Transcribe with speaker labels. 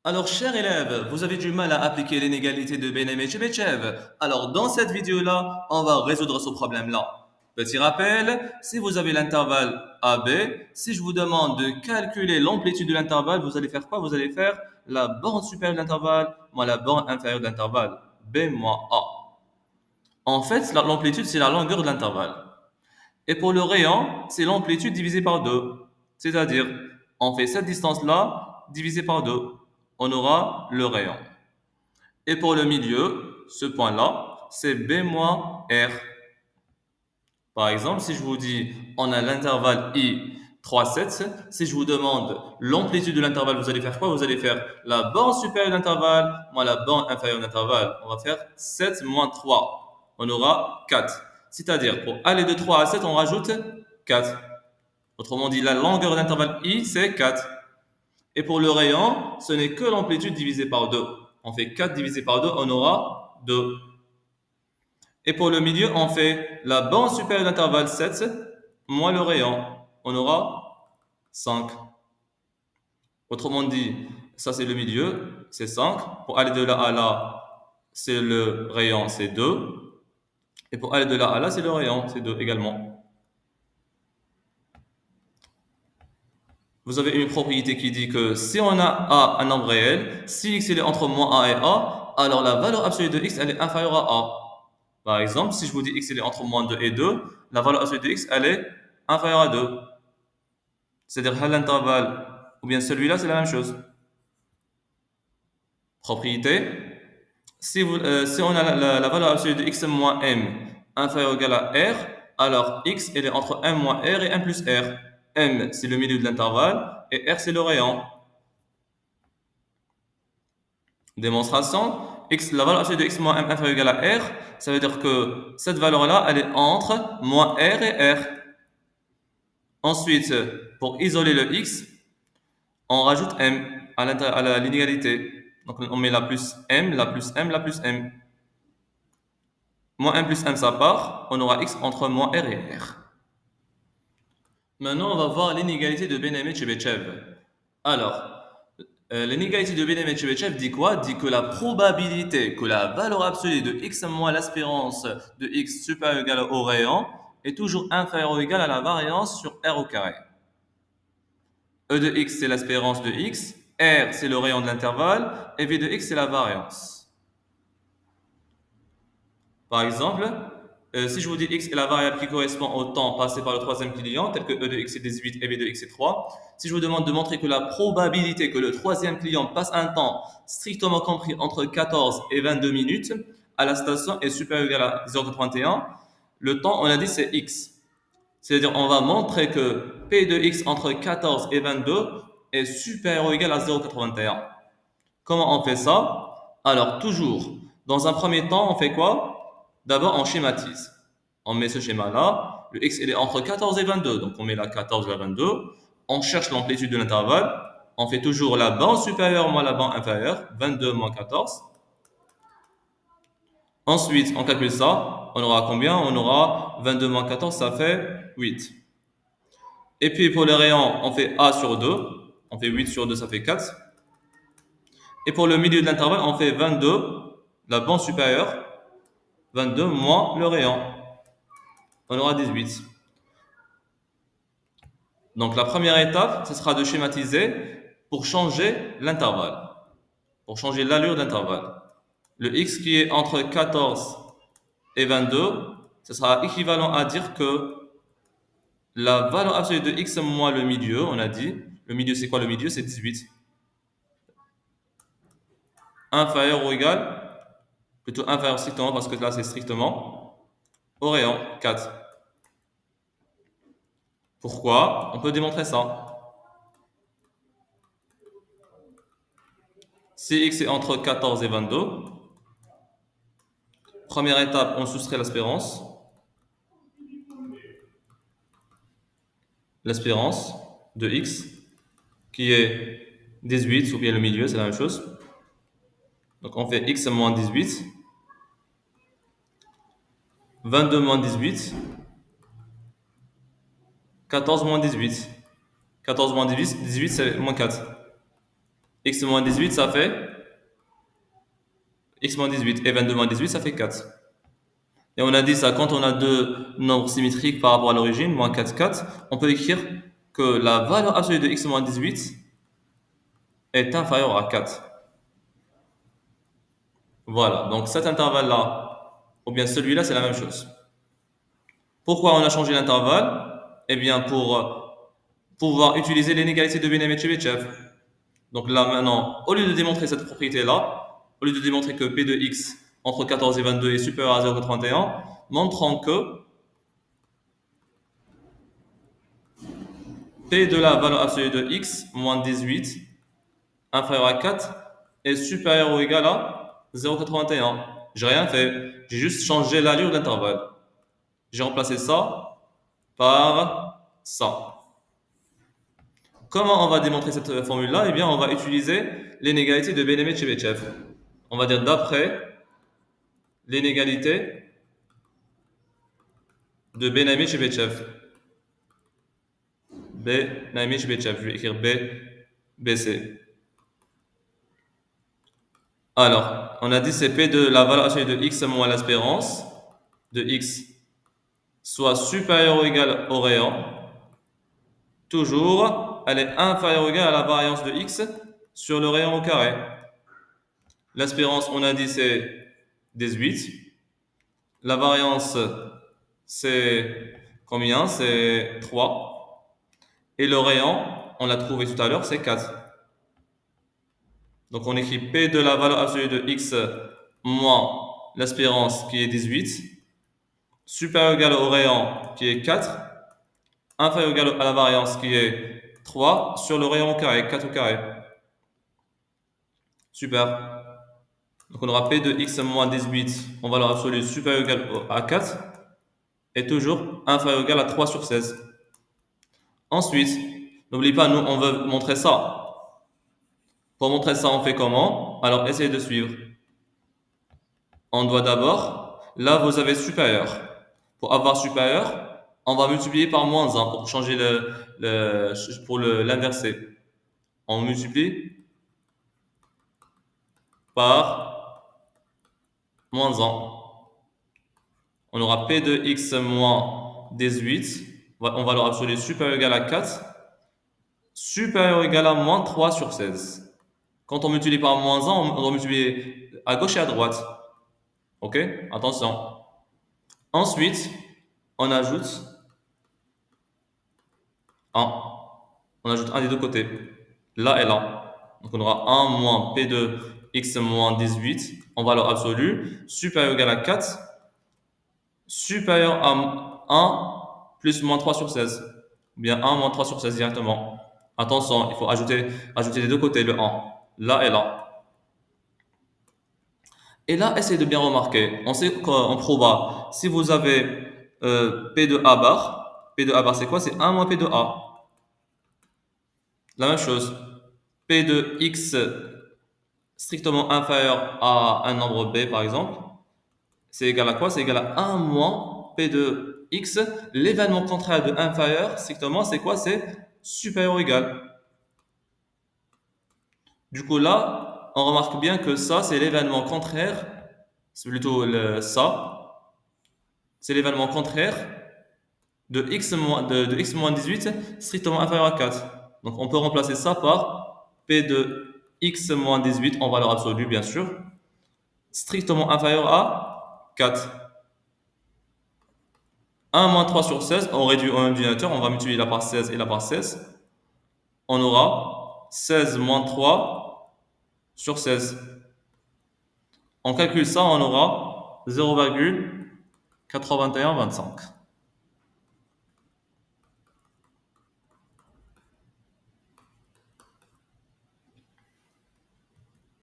Speaker 1: Alors, chers élèves, vous avez du mal à appliquer l'inégalité de Benem et Chebyshev. Alors, dans cette vidéo-là, on va résoudre ce problème-là. Petit rappel, si vous avez l'intervalle AB, si je vous demande de calculer l'amplitude de l'intervalle, vous allez faire quoi? Vous allez faire la borne supérieure de l'intervalle moins la borne inférieure de l'intervalle. B moins A. En fait, l'amplitude, c'est la longueur de l'intervalle. Et pour le rayon, c'est l'amplitude divisée par 2. C'est-à-dire, on fait cette distance-là divisée par 2. On aura le rayon. Et pour le milieu, ce point-là, c'est B moins R. Par exemple, si je vous dis, on a l'intervalle I 3, 7, si je vous demande l'amplitude de l'intervalle, vous allez faire quoi? Vous allez faire la borne supérieure de l'intervalle moins la borne inférieure de l'intervalle. On va faire 7 moins 3. On aura 4. C'est-à-dire, pour aller de 3 à 7, on rajoute 4. Autrement dit, la longueur de l'intervalle I, c'est 4. Et pour le rayon, ce n'est que l'amplitude divisée par 2. On fait 4 divisé par 2, on aura 2. Et pour le milieu, on fait la borne supérieure d'intervalle 7 moins le rayon. On aura 5. Autrement dit, ça c'est le milieu, c'est 5. Pour aller de là à là, c'est le rayon, c'est 2. Et pour aller de là à là, c'est le rayon, c'est 2 également. Vous avez une propriété qui dit que si on a A un nombre réel, si x il est entre moins A et A, alors la valeur absolue de x elle est inférieure à A. Par exemple, si je vous dis x il est entre moins 2 et 2, la valeur absolue de x elle est inférieure à 2. C'est-à-dire à l'intervalle, ou bien celui-là c'est la même chose. Propriété, si on a la valeur absolue de x moins m inférieure ou égale à r, alors x elle est entre m moins r et m plus r. M c'est le milieu de l'intervalle et r c'est le rayon. Démonstration, x, la valeur absolue de x moins m inférieure ou égale à r, ça veut dire que cette valeur-là, elle est entre moins r et r. Ensuite, pour isoler le x, on rajoute m à l'inégalité. Donc, on met la plus m, la plus m, la plus m. Moins m plus m, ça part. On aura x entre moins r et r. Maintenant, on va voir l'inégalité de Benem et Chebyshev. Alors, l'inégalité de Benem et Chebyshev dit quoi? Dit que la probabilité que la valeur absolue de x moins l'espérance de x supérieure ou égale au rayon est toujours inférieure ou égale à la variance sur r au carré. E de x, c'est l'espérance de x, r, c'est le rayon de l'intervalle, et v de x, c'est la variance. Par exemple, si je vous dis x est la variable qui correspond au temps passé par le troisième client, tel que e de x est 18 et v de x est 3, si je vous demande de montrer que la probabilité que le troisième client passe un temps strictement compris entre 14 et 22 minutes à la station est supérieur ou égal à 0,81, le temps, on a dit, c'est x. C'est-à-dire, on va montrer que p de x entre 14 et 22 est supérieur ou égal à 0,81. Comment on fait ça? Alors, toujours, dans un premier temps, on fait quoi? D'abord, on schématise. On met ce schéma-là. Le x, il est entre 14 et 22. Donc, on met la 14 et la 22. On cherche l'amplitude de l'intervalle. On fait toujours la bande supérieure moins la bande inférieure. 22 moins 14. Ensuite, on calcule ça. On aura combien? On aura 22 moins 14, ça fait 8. Et puis, pour les rayons, on fait A sur 2. On fait 8 sur 2, ça fait 4. Et pour le milieu de l'intervalle, on fait 22, la bande supérieure, 22 moins le rayon. On aura 18. Donc la première étape, ce sera de schématiser pour changer l'intervalle, pour changer l'allure d'intervalle. Le x qui est entre 14 et 22, ce sera équivalent à dire que la valeur absolue de x moins le milieu, on a dit, le milieu c'est quoi le milieu? C'est 18. Inférieur ou égal, plutôt inférieur strictement parce que là c'est strictement, au rayon 4. Pourquoi? On peut démontrer ça. Si x est entre 14 et 22, première étape, on soustrait l'espérance. L'espérance de x, qui est 18, ou bien le milieu, c'est la même chose. Donc on fait x moins 18, 22 moins 18, 14 moins 18. 14 moins 18, c'est moins 4. x moins 18, ça fait x moins 18. Et 22 moins 18, ça fait 4. Et on a dit ça, quand on a deux nombres symétriques par rapport à l'origine, moins 4, 4, on peut écrire que la valeur absolue de x moins 18 est inférieure à 4. Voilà, donc cet intervalle-là, ou bien celui-là, c'est la même chose. Pourquoi on a changé l'intervalle? Eh bien, pour pouvoir utiliser l'inégalité de Benemet-Chebyshev. Donc là, maintenant, au lieu de démontrer cette propriété-là, au lieu de démontrer que P de x entre 14 et 22 est supérieur à 0,31, montrons que P de la valeur absolue de x moins 18 inférieur à 4 est supérieur ou égal à 0,81. J'ai rien fait, j'ai juste changé l'allure d'intervalle. J'ai remplacé ça par ça. Comment on va démontrer cette formule-là? Eh bien, on va utiliser l'inégalité de Benemet-Chebyshev. On va dire d'après l'inégalité de Benemet-Chebyshev. Benemet-Chebyshev, je vais écrire B, BC. Alors, on a dit c'est P de la valeur absolue de x moins l'espérance de x soit supérieure ou égale au rayon. Toujours, elle est inférieure ou égale à la variance de x sur le rayon au carré. L'espérance, on a dit c'est 18. La variance, c'est combien? C'est 3. Et le rayon, on l'a trouvé tout à l'heure, c'est 4. Donc on écrit P de la valeur absolue de x moins l'espérance qui est 18, supérieur ou égal au rayon qui est 4, inférieur ou égal à la variance qui est 3 sur le rayon au carré, 4 au carré. Super. Donc on aura P de x moins 18 en valeur absolue supérieure ou égal à 4 est toujours inférieur ou égal à 3 sur 16. Ensuite, n'oublie pas, nous on veut montrer ça. Pour montrer ça, on fait comment? Alors essayez de suivre. On doit d'abord, là vous avez supérieur. Pour avoir supérieur, on va multiplier par moins 1 pour changer pour l'inverser. On multiplie par moins 1. On aura P de x moins 18, on va leur absolu supérieur ou égal à 4, supérieur ou égal à moins 3 sur 16. Quand on multiplie par moins 1, on doit multiplier à gauche et à droite. Ok? Attention. Ensuite, on ajoute 1. On ajoute 1 des deux côtés. Là et là. Donc on aura 1 moins P de x moins 18 en valeur absolue, supérieur ou égal à 4, supérieur à 1 plus moins 3 sur 16. Ou bien 1 moins 3 sur 16 directement. Attention, il faut ajouter des deux côtés le 1. Là et là. Et là, essayez de bien remarquer. On sait qu'en proba, si vous avez P de A bar, P de A bar c'est quoi? C'est 1 moins P de A. La même chose. P de x strictement inférieur à un nombre B par exemple, c'est égal à quoi? C'est égal à 1 moins P de x. L'événement contraire de inférieur strictement, c'est quoi? C'est supérieur ou égal. Du coup là, on remarque bien que ça, c'est l'événement contraire, c'est plutôt ça, c'est l'événement contraire de x moins 18 strictement inférieur à 4. Donc on peut remplacer ça par P de x moins 18 en valeur absolue bien sûr, strictement inférieur à 4. 1 moins 3 sur 16, on réduit au même dénominateur, on va multiplier la par 16 et la par 16. On aura 16 moins 3 sur 16. On calcule ça, on aura 0,8125.